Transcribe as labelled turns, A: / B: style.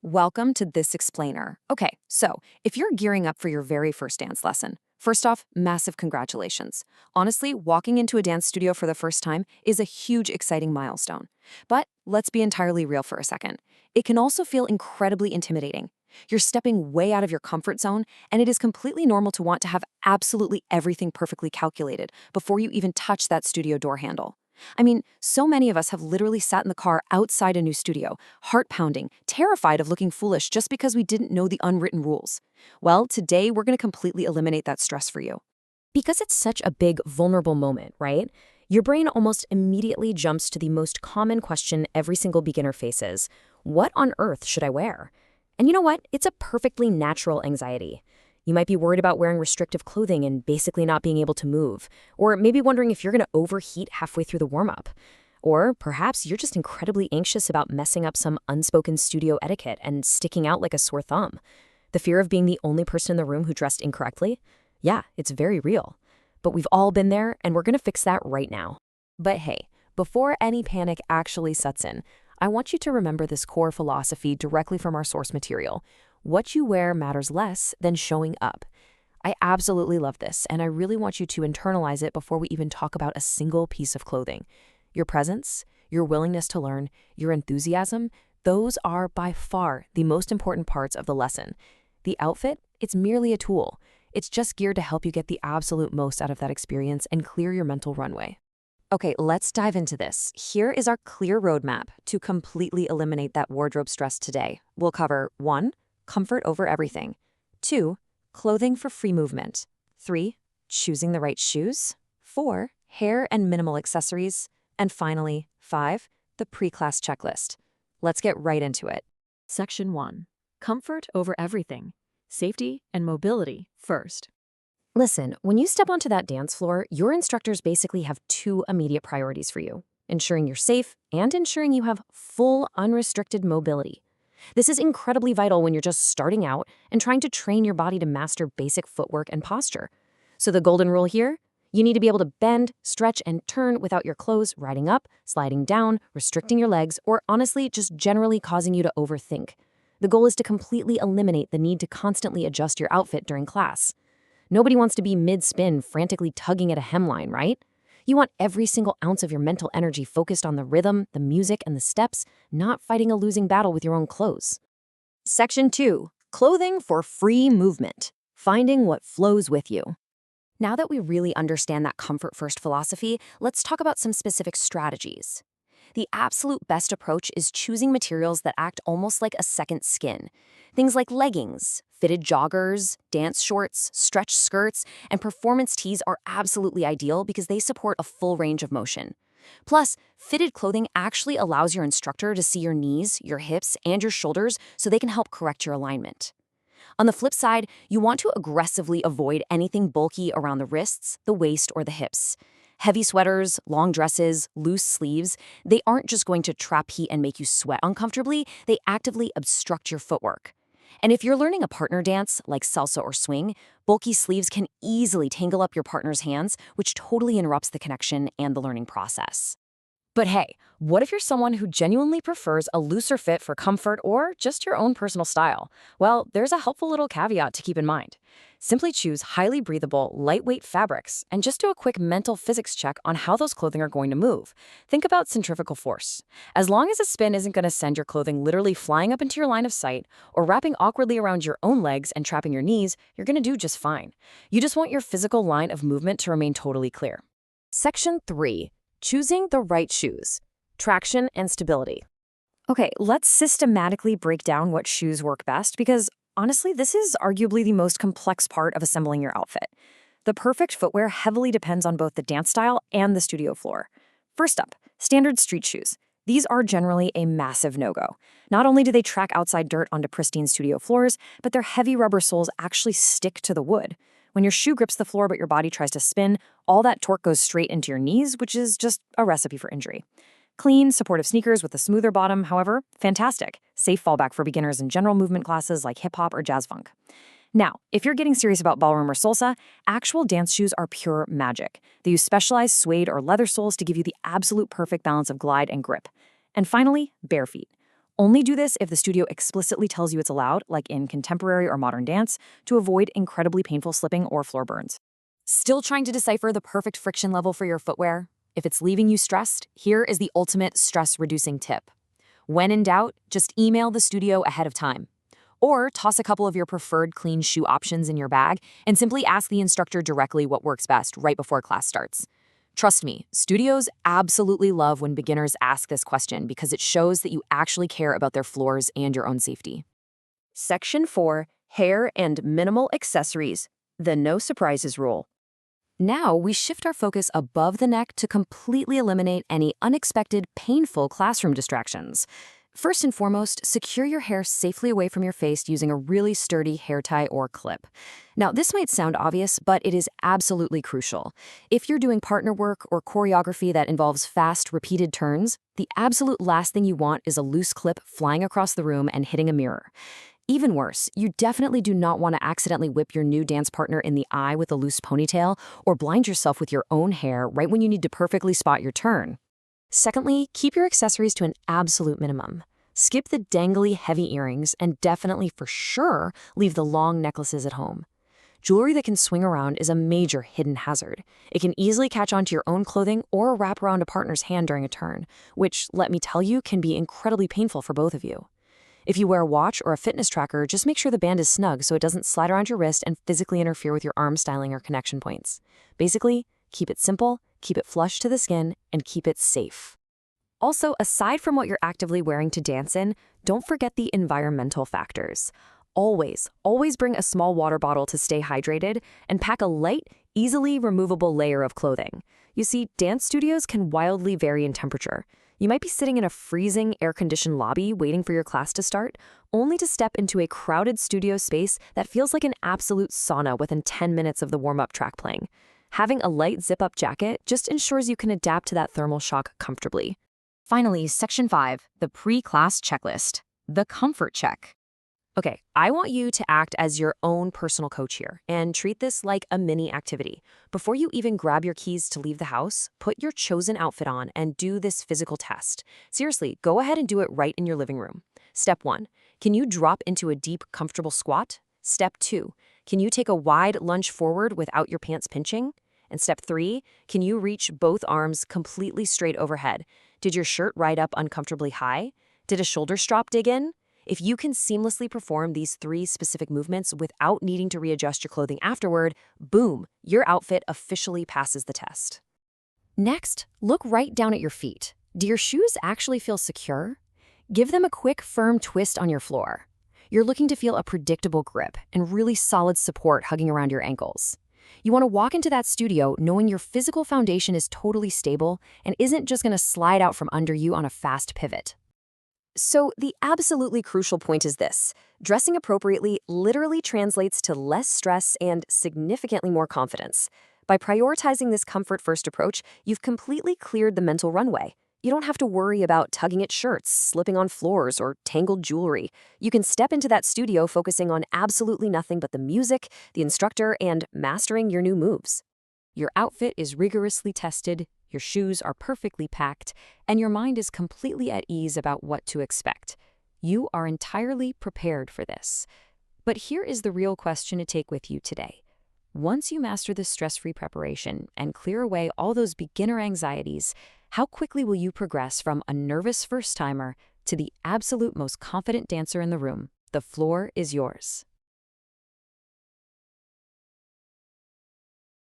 A: Welcome to this explainer. Okay, so if you're gearing up for your very first dance lesson, first off, massive congratulations. Honestly, walking into a dance studio for the first time is a huge, exciting milestone. But let's be entirely real for a second. It can also feel incredibly intimidating. You're stepping way out of your comfort zone, and it is completely normal to want to have absolutely everything perfectly calculated before you even touch that studio door handle. I mean, so many of us have literally sat in the car outside a new studio, heart pounding, terrified of looking foolish just because we didn't know the unwritten rules. Well, today we're going to completely eliminate that stress for you.
B: Because it's such a big, vulnerable moment, right? Your brain almost immediately jumps to the most common question every single beginner faces. What on earth should I wear? And you know what? It's a perfectly natural anxiety. You might be worried about wearing restrictive clothing and basically not being able to move, or maybe wondering if you're going to overheat halfway through the warm-up. Or perhaps you're just incredibly anxious about messing up some unspoken studio etiquette and sticking out like a sore thumb. The fear of being the only person in the room who dressed incorrectly? Yeah, it's very real. But we've all been there, and we're going to fix that right now. But hey, before any panic actually sets in, I want you to remember this core philosophy directly from our source material. What you wear matters less than showing up. I absolutely love this, and I really want you to internalize it before we even talk about a single piece of clothing. Your presence, your willingness to learn, your enthusiasm, those are by far the most important parts of the lesson. The outfit, it's merely a tool. It's just geared to help you get the absolute most out of that experience and clear your mental runway.
A: Okay, let's dive into this. Here is our clear roadmap to completely eliminate that wardrobe stress today. We'll cover 1. Comfort over everything. 2. Clothing for free movement. 3. Choosing the right shoes. 4. Hair and minimal accessories. And finally, 5. The pre-class checklist. Let's get right into it.
C: Section 1. Comfort over everything. Safety and mobility first.
B: Listen, when you step onto that dance floor, your instructors basically have two immediate priorities for you: ensuring you're safe and ensuring you have full, unrestricted mobility. This is incredibly vital when you're just starting out and trying to train your body to master basic footwork and posture. So the golden rule here? You need to be able to bend, stretch, and turn without your clothes riding up, sliding down, restricting your legs, or honestly just generally causing you to overthink. The goal is to completely eliminate the need to constantly adjust your outfit during class. Nobody wants to be mid-spin frantically tugging at a hemline, right? You want every single ounce of your mental energy focused on the rhythm, the music, and the steps, not fighting a losing battle with your own clothes.
A: Section 2. Clothing for free movement. Finding what flows with you. Now that we really understand that comfort-first philosophy, let's talk about some specific strategies. The absolute best approach is choosing materials that act almost like a second skin. Things like leggings, fitted joggers, dance shorts, stretch skirts, and performance tees are absolutely ideal because they support a full range of motion. Plus, fitted clothing actually allows your instructor to see your knees, your hips, and your shoulders so they can help correct your alignment. On the flip side, you want to aggressively avoid anything bulky around the wrists, the waist, or the hips. Heavy sweaters, long dresses, loose sleeves, they aren't just going to trap heat and make you sweat uncomfortably, they actively obstruct your footwork. And if you're learning a partner dance, like salsa or swing, bulky sleeves can easily tangle up your partner's hands, which totally interrupts the connection and the learning process.
B: But hey, what if you're someone who genuinely prefers a looser fit for comfort or just your own personal style? Well, there's a helpful little caveat to keep in mind. Simply choose highly breathable, lightweight fabrics and just do a quick mental physics check on how those clothing are going to move. Think about centrifugal force. As long as a spin isn't going to send your clothing literally flying up into your line of sight or wrapping awkwardly around your own legs and trapping your knees, you're going to do just fine. You just want your physical line of movement to remain totally clear. Section 3. Choosing the right shoes. Traction and stability.
A: Okay, let's systematically break down what shoes work best because honestly, this is arguably the most complex part of assembling your outfit. The perfect footwear heavily depends on both the dance style and the studio floor. First up, standard street shoes. These are generally a massive no-go. Not only do they track outside dirt onto pristine studio floors, but their heavy rubber soles actually stick to the wood. When your shoe grips the floor but your body tries to spin, all that torque goes straight into your knees, which is just a recipe for injury. Clean, supportive sneakers with a smoother bottom, however, fantastic. Safe fallback for beginners in general movement classes like hip-hop or jazz funk. Now, if you're getting serious about ballroom or salsa, actual dance shoes are pure magic. They use specialized suede or leather soles to give you the absolute perfect balance of glide and grip. And finally, bare feet. Only do this if the studio explicitly tells you it's allowed, like in contemporary or modern dance, to avoid incredibly painful slipping or floor burns. Still trying to decipher the perfect friction level for your footwear? If it's leaving you stressed, here is the ultimate stress-reducing tip. When in doubt, just email the studio ahead of time. Or toss a couple of your preferred clean shoe options in your bag and simply ask the instructor directly what works best right before class starts. Trust me, studios absolutely love when beginners ask this question because it shows that you actually care about their floors and your own safety. Section 4, Hair and Minimal Accessories, the No Surprises Rule. Now we shift our focus above the neck to completely eliminate any unexpected, painful classroom distractions. First and foremost, secure your hair safely away from your face using a really sturdy hair tie or clip. Now, this might sound obvious, but it is absolutely crucial. If you're doing partner work or choreography that involves fast, repeated turns, the absolute last thing you want is a loose clip flying across the room and hitting a mirror. Even worse, you definitely do not want to accidentally whip your new dance partner in the eye with a loose ponytail or blind yourself with your own hair right when you need to perfectly spot your turn. Secondly, keep your accessories to an absolute minimum. Skip the dangly, heavy earrings and definitely for sure leave the long necklaces at home. Jewelry that can swing around is a major hidden hazard. It can easily catch onto your own clothing or wrap around a partner's hand during a turn, which, let me tell you, can be incredibly painful for both of you. If you wear a watch or a fitness tracker, just make sure the band is snug so it doesn't slide around your wrist and physically interfere with your arm styling or connection points. Basically, keep it simple, keep it flush to the skin, and keep it safe. Also, aside from what you're actively wearing to dance in, don't forget the environmental factors. Always bring a small water bottle to stay hydrated and pack a light, easily removable layer of clothing. You see, dance studios can wildly vary in temperature. You might be sitting in a freezing, air-conditioned lobby waiting for your class to start, only to step into a crowded studio space that feels like an absolute sauna within 10 minutes of the warm-up track playing. Having a light zip-up jacket just ensures you can adapt to that thermal shock comfortably. Finally, Section 5, the pre-class checklist, the comfort check. Okay, I want you to act as your own personal coach here and treat this like a mini activity. Before you even grab your keys to leave the house, put your chosen outfit on and do this physical test. Seriously, go ahead and do it right in your living room. Step 1, can you drop into a deep, comfortable squat? Step 2, can you take a wide lunge forward without your pants pinching? And step 3, can you reach both arms completely straight overhead? Did your shirt ride up uncomfortably high? Did a shoulder strap dig in? If you can seamlessly perform these 3 specific movements without needing to readjust your clothing afterward, boom, your outfit officially passes the test. Next, look right down at your feet. Do your shoes actually feel secure? Give them a quick, firm twist on your floor. You're looking to feel a predictable grip and really solid support hugging around your ankles. You want to walk into that studio knowing your physical foundation is totally stable and isn't just going to slide out from under you on a fast pivot. So the absolutely crucial point is this. Dressing appropriately literally translates to less stress and significantly more confidence. By prioritizing this comfort-first approach, you've completely cleared the mental runway. You don't have to worry about tugging at shirts, slipping on floors, or tangled jewelry. You can step into that studio focusing on absolutely nothing but the music, the instructor, and mastering your new moves. Your outfit is rigorously tested, your shoes are perfectly packed, and your mind is completely at ease about what to expect. You are entirely prepared for this. But here is the real question to take with you today. Once you master this stress-free preparation and clear away all those beginner anxieties, how quickly will you progress from a nervous first-timer to the absolute most confident dancer in the room? The floor is yours.